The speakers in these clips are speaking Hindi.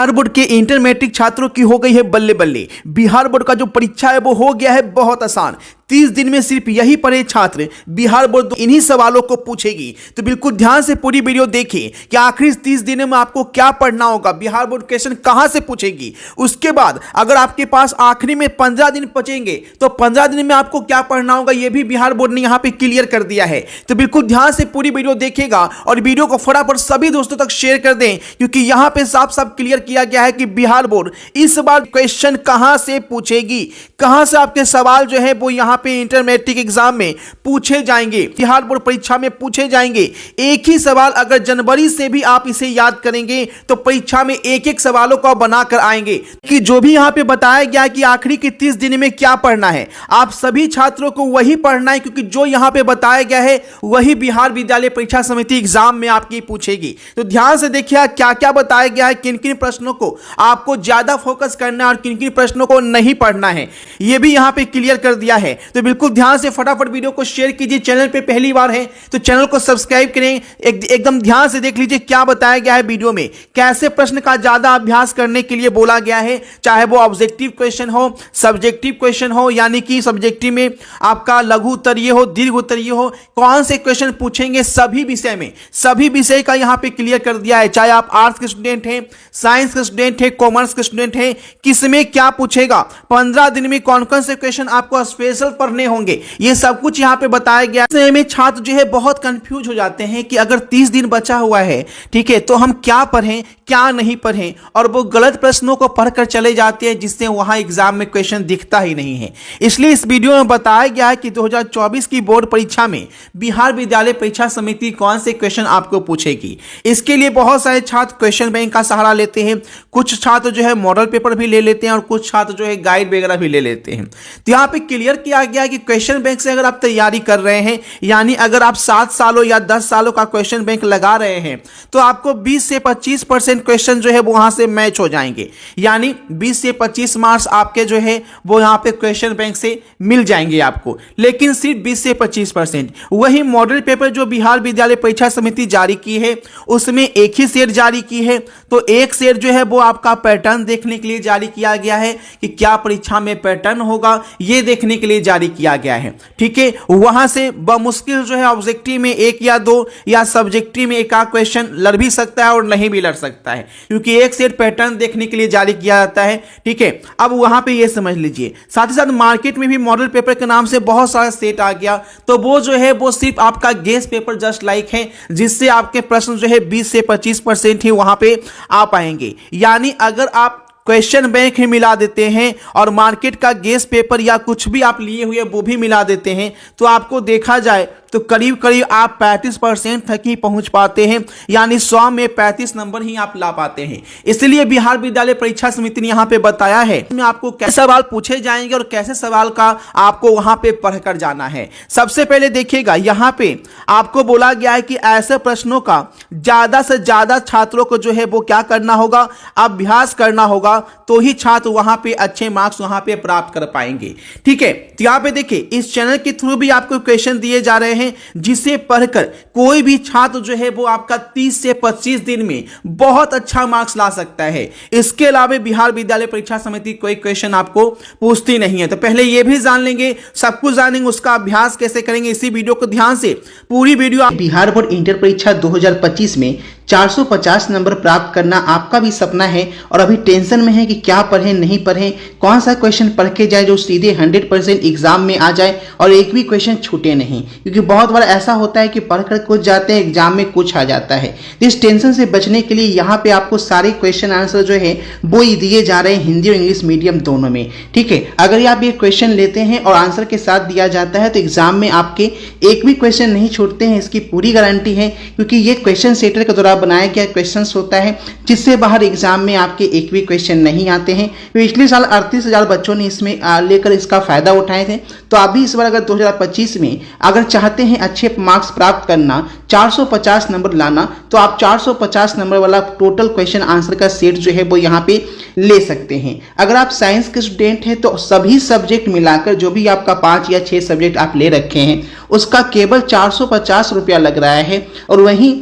बिहार बोर्ड के इंटर मैट्रिक छात्रों की हो गई है बल्ले बल्ले। बिहार बोर्ड का जो परीक्षा है वो हो गया है बहुत आसान। 30 दिन में सिर्फ यही पढ़े छात्र बिहार बोर्ड इन्हीं सवालों को पूछेगी। तो बिल्कुल ध्यान से पूरी वीडियो देखें कि आखिर 30 दिनों में आपको क्या पढ़ना होगा, बिहार बोर्ड क्वेश्चन कहां से पूछेगी। उसके बाद अगर आपके पास आखिरी में 15 दिन बचेंगे तो 15 दिन में आपको क्या पढ़ना होगा यह भी बिहार बोर्ड ने यहां पे क्लियर कर दिया है। तो बिल्कुल ध्यान से पूरी वीडियो देखेगा और वीडियो को फटाफट सभी दोस्तों तक शेयर कर दें, क्योंकि यहां पे साफ साफ क्लियर किया गया है कि बिहार बोर्ड इस बार क्वेश्चन कहां से पूछेगी, कहां से आपके सवाल जो है वो यहां पे इंटर मैट्रिक एग्जाम में पूछे जाएंगे, बिहार बोर्ड परीक्षा में पूछे जाएंगे। एक ही सवाल अगर जनवरी से भी आप इसे याद करेंगे तो परीक्षा में एक एक सवालों को बनाकर आएंगे। कि जो भी यहां पे बताया गया कि आखिरी के 30 दिन में क्या पढ़ना है, आप सभी छात्रों को वही पढ़ना है, क्योंकि जो यहां पे बताया गया है वही बिहार विद्यालय परीक्षा समिति एग्जाम में आपकी पूछेगी। तो ध्यान से देखिए क्या क्या बताया गया है, किन किन प्रश्नों को आपको ज्यादा फोकस करना है और किन किन प्रश्नों को नहीं पढ़ना है, यह भी यहां पे क्लियर कर दिया है। तो बिल्कुल ध्यान से फटाफट वीडियो को शेयर कीजिए। चैनल पे पहली बार है तो चैनल को सब्सक्राइब करें। एकदम ध्यान से देख लीजिए क्या बताया गया है वीडियो में, कैसे प्रश्न का ज्यादा अभ्यास करने के लिए बोला गया है, चाहे वो ऑब्जेक्टिव क्वेश्चन हो, सब्जेक्टिव क्वेश्चन हो, यानी कि सब्जेक्टिव में आपका लघु उत्तरीय हो, दीर्घ उत्तरीय हो, कौन से क्वेश्चन पूछेंगे सभी विषय में, सभी विषय का यहां पे क्लियर कर दिया है। चाहे आप आर्ट्स के स्टूडेंट हैं, साइंस के स्टूडेंट हैं, कॉमर्स के स्टूडेंट हैं, किसमें क्या पूछेगा, 15 दिन में कौन कौन से क्वेश्चन आपको स्पेशल पढ़ने होंगे, ये सब कुछ यहां पे बताया गया है। में छात्र जो है बहुत कंफ्यूज हो जाते हैं कि अगर 30 दिन बचा हुआ है, ठीक है, तो हम क्या पढ़ें क्या नहीं पढ़ें, और वो गलत प्रश्नों को पढ़कर चले जाते हैं जिससे वहां एग्जाम में क्वेश्चन दिखता ही नहीं है। इसलिए इस वीडियो में बताया गया है कि 2024 की बोर्ड परीक्षा में बिहार विद्यालय परीक्षा समिति कौन से क्वेश्चन आपको पूछेगी। इसके लिए बहुत सारे छात्र क्वेश्चन बैंक का सहारा लेते हैं, कुछ छात्र जो है मॉडल पेपर भी ले लेते हैं और कुछ छात्र जो है गाइड वगैरह भी ले लेते हैं। तो यहाँ पे क्लियर किया गया है कि क्वेश्चन बैंक से अगर आप तैयारी कर रहे हैं, यानी अगर आप 7 सालों या 10 सालों का क्वेश्चन बैंक लगा रहे हैं, तो आपको 20 से 25% क्वेश्चन जो है वो वहां से मैच हो जाएंगे, यानी 20 से 25 मार्क्स आपके जो है वो यहां पे क्वेश्चन बैंक से मिल जाएंगे आपको। लेकिन सिर्फ 20 से 25%। वही मॉडल पेपर जो बिहार विद्यालय परीक्षा समिति जारी की है उसमें एक ही सेट जारी की है, तो एक सेट जो है वो आपका पैटर्न देखने के लिए जारी किया गया है कि क्या परीक्षा में पैटर्न होगा, ये देखने के लिए जारी किया गया है। ठीक है, वहां से मुश्किल जो है ऑब्जेक्टिव में 1 या 2 या सब्जेक्टिव में एक आध क्वेश्चन लड़ भी सकता है और नहीं भी लड़ सकता है, क्योंकि एक सेट पैटर्न देखने के लिए जारी किया जाता है। ठीक है, अब वहां पे ये समझ लीजिए। साथ ही साथ मार्केट में भी मॉडल पेपर के नाम से बहुत सारा सेट आ गया, तो वो जो है वो सिर्फ आपका गेस पेपर जस्ट लाइक है, जिससे आपके प्रश्न जो है 20 से 25% ही वहां पे आ पाएंगे। यानी अगर आप क्वेश्चन बैंक ही मिला देते हैं और मार्केट का गेस पेपर या कुछ भी आप लिए हुए वो भी मिला देते हैं, तो आपको देखा जाए तो करीब करीब आप 35% तक ही पहुंच पाते हैं, यानी 100 में 35 नंबर ही आप ला पाते हैं। इसलिए बिहार विद्यालय परीक्षा समिति ने यहां पे बताया है कि आपको कैसे सवाल पूछे जाएंगे और कैसे सवाल का आपको वहां पे पढ़कर जाना है। सबसे पहले देखिएगा, यहां पे आपको बोला गया है कि ऐसे प्रश्नों का ज्यादा से ज्यादा छात्रों को जो है वो क्या करना होगा, अभ्यास करना होगा, तो ही छात्र वहां पे अच्छे मार्क्स वहां पे प्राप्त कर पाएंगे। ठीक है, तो यहां पे देखिए इस चैनल के थ्रू भी आपको क्वेश्चन दिए जा रहे हैं जिसे पढ़कर कोई भी छात्र जो है वो आपका 30 से 25 दिन में बहुत अच्छा मार्क्स ला सकता है। इसके अलावा बिहार विद्यालय परीक्षा समिति कोई क्वेश्चन आपको पूछती नहीं है। तो पहले ये भी जान लेंगे, सब कुछ जानेंगे, उसका अभ्यास कैसे करेंगे। इसी वीडियो को ध्यान से पूरी वीडियो। बिहार बोर्ड इंटर परीक्षा 2025 में 450 नंबर प्राप्त करना आपका भी सपना है और अभी टेंशन में है कि क्या पढ़ें नहीं पढ़ें, कौन सा क्वेश्चन पढ़ के जाए जो सीधे 100% एग्जाम में आ जाए और एक भी क्वेश्चन छूटे नहीं, क्योंकि बहुत बार ऐसा होता है कि पढ़कर कुछ जाते हैं एग्जाम में कुछ आ जाता है। तो इस टेंशन से बचने के लिए यहाँ पे आपको सारे क्वेश्चन आंसर जो है वो ही दिए जा रहे हैं, हिंदी और इंग्लिश मीडियम दोनों में। ठीक है, अगर आप ये क्वेश्चन लेते हैं और आंसर के साथ दिया जाता है तो एग्जाम में आपके एक भी क्वेश्चन नहीं छूटते हैं, इसकी पूरी गारंटी है, क्योंकि ये क्वेश्चन सेटर के द्वारा बनाया गया क्वेश्चंस होता है जिससे बाहर एग्जाम में आपके एक भी क्वेश्चन नहीं आते हैं। पिछले साल 38,000 बच्चों ने इसमें लेकर इसका फायदा उठाए थे। तो आप भी इस बार अगर 2025 में अगर चाहते हैं अच्छे मार्क्स प्राप्त करना, 450 नंबर लाना, तो आप 450 नंबर वाला टोटल क्वेश्चन आंसर का सेट जो है वो यहाँ पे ले सकते हैं। अगर आप साइंस के स्टूडेंट हैं तो सभी सब्जेक्ट मिलाकर जो भी आपका 5 या 6 सब्जेक्ट आप ले रखे हैं उसका केवल 450 रुपया लग रहा है। और वहीं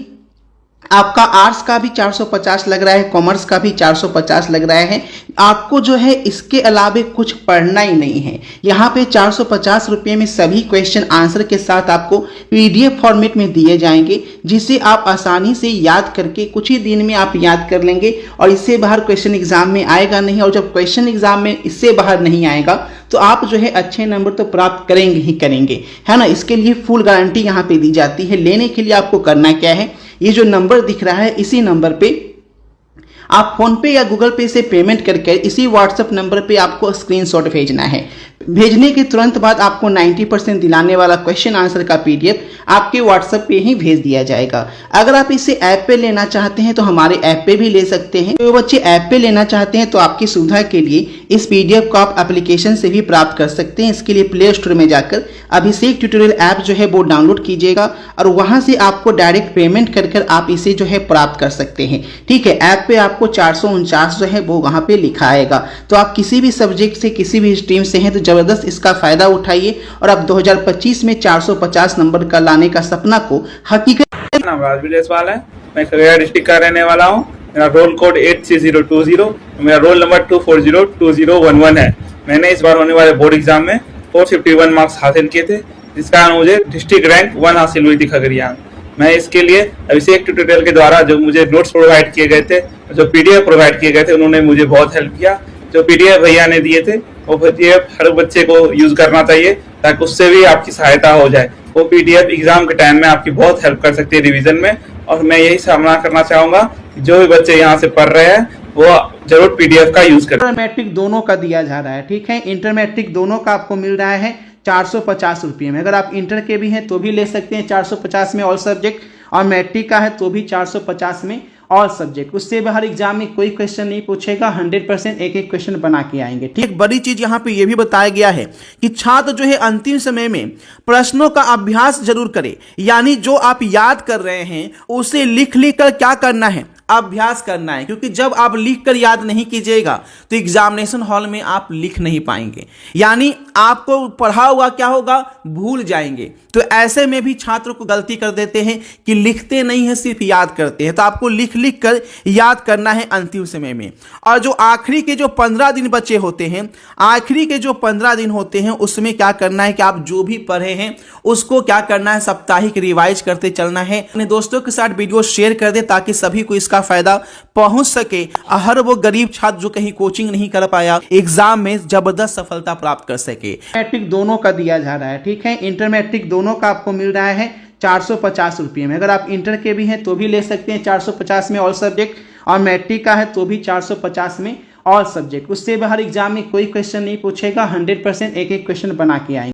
आपका आर्ट्स का भी 450 लग रहा है, कॉमर्स का भी 450 लग रहा है। आपको जो है इसके अलावे कुछ पढ़ना ही नहीं है। यहाँ पे 450 रुपये में सभी क्वेश्चन आंसर के साथ आपको PDF फॉर्मेट में दिए जाएंगे, जिसे आप आसानी से याद करके कुछ ही दिन में आप याद कर लेंगे और इससे बाहर क्वेश्चन एग्जाम में आएगा नहीं। और जब क्वेश्चन एग्जाम में इससे बाहर नहीं आएगा तो आप जो है अच्छे नंबर तो प्राप्त करेंगे ही करेंगे, है ना। इसके लिए फुल गारंटी यहाँ पे दी जाती है। लेने के लिए आपको करना क्या है, ये जो नंबर दिख रहा है इसी नंबर पे आप फोन पे या गूगल पे से पेमेंट करके इसी व्हाट्सएप नंबर पे आपको स्क्रीनशॉट भेजना है। भेजने के तुरंत बाद आपको 90% दिलाने वाला क्वेश्चन आंसर का PDF आपके व्हाट्सएप पे ही भेज दिया जाएगा। अगर आप इसे ऐप पे लेना चाहते हैं तो हमारे ऐप पे भी ले सकते हैं। जो बच्चे ऐप पे लेना चाहते हैं तो आपकी सुविधा के लिए इस PDF को आप एप्लीकेशन से भी प्राप्त कर सकते हैं। इसके लिए प्ले स्टोर में जाकर अभिषेक ट्यूटोरियल ऐप जो है वो डाउनलोड कीजिएगा और वहां से आपको डायरेक्ट पेमेंट कर आप इसे जो है प्राप्त कर सकते हैं। ठीक है, ऐप पे आपको 449 जो है वो वहां पे लिखा आएगा। तो आप किसी भी सब्जेक्ट से किसी भी स्ट्रीम से हैं तो जबरदस्त इसका फायदा उठाइए और आप 2025 में 450 नंबर का लाने का सपना को हकीकत। नाम राजवीर जायसवाल है, मैं खगड़िया डिस्ट्रिक्ट का रहने वाला हूँ। मेरा रोल कोड 83020, मेरा रोल नंबर 2402011 है। मैंने इस बार होने वाले बोर्ड एग्जाम में 451 मार्क्स हासिल किए थे, जिस कारण मुझे डिस्ट्रिक्ट रैंक 1 हासिल हुई थी खगड़िया। मैं इसके लिए अभिषेक ट्यूटोरियल के द्वारा जो मुझे नोट्स प्रोवाइड किए गए थे, जो PDF प्रोवाइड किए गए थे, उन्होंने मुझे बहुत हेल्प किया। जो PDF भैया ने दिए थे वो PDF हर बच्चे को यूज करना चाहिए ताकि उससे भी आपकी सहायता हो जाए। वो PDF एग्जाम के टाइम में आपकी बहुत हेल्प कर सकती है रिवीजन में। और मैं यही सामना करना चाहूंगा कि जो भी बच्चे यहाँ से पढ़ रहे हैं वो जरूर PDF का यूज करें। इंटर मैट्रिक दोनों का दिया जा रहा है। ठीक है, इंटर मैट्रिक दोनों का आपको मिल रहा है 450 रुपये में। अगर आप इंटर के भी हैं तो भी ले सकते हैं 450 में ऑल सब्जेक्ट, और मैट्रिक का है तो भी 450 में ऑल सब्जेक्ट। उससे बाहर एग्जाम में कोई क्वेश्चन नहीं पूछेगा, 100% एक एक क्वेश्चन बना के आएंगे। ठीक, एक बड़ी चीज यहाँ पे ये भी बताया गया है कि छात्र जो है अंतिम समय में प्रश्नों का अभ्यास जरूर करे, यानी जो आप याद कर रहे हैं उसे लिख कर क्या करना है, अभ्यास करना है। क्योंकि जब आप लिख कर याद नहीं कीजिएगा तो एग्जामिनेशन हॉल में आप लिख नहीं पाएंगे, यानी आपको पढ़ा हुआ क्या होगा, भूल जाएंगे। तो ऐसे में भी छात्र को गलती कर देते हैं कि लिखते नहीं है, सिर्फ याद करते हैं। तो आपको लिख कर याद करना है अंतिम समय में। और जो आखिरी के जो 15 दिन बचे होते हैं, आखिरी के जो 15 दिन होते हैं उसमें क्या करना है कि आप जो भी पढ़े हैं उसको क्या करना है, साप्ताहिक रिवाइज करते चलना है। अपने दोस्तों के साथ वीडियो शेयर कर दे ताकि सभी को इसका फायदा पहुंच सके। हर वो गरीब छात्र जो कहीं कोचिंग नहीं कर पाया एग्जाम में जबरदस्त सफलता प्राप्त कर सके। मैट्रिक दोनों का दिया जा रहा है। ठीक है, इंटर मैट्रिक दोनों का आपको मिल रहा है 450 रुपये में। अगर आप इंटर के भी हैं तो भी ले सकते हैं 450 में ऑल सब्जेक्ट, और मैट्रिक का है तो भी 450 में ऑल सब्जेक्ट। उससे बाहर एग्जाम में कोई क्वेश्चन नहीं पूछेगा, 100% एक एक क्वेश्चन बना के आएंगे।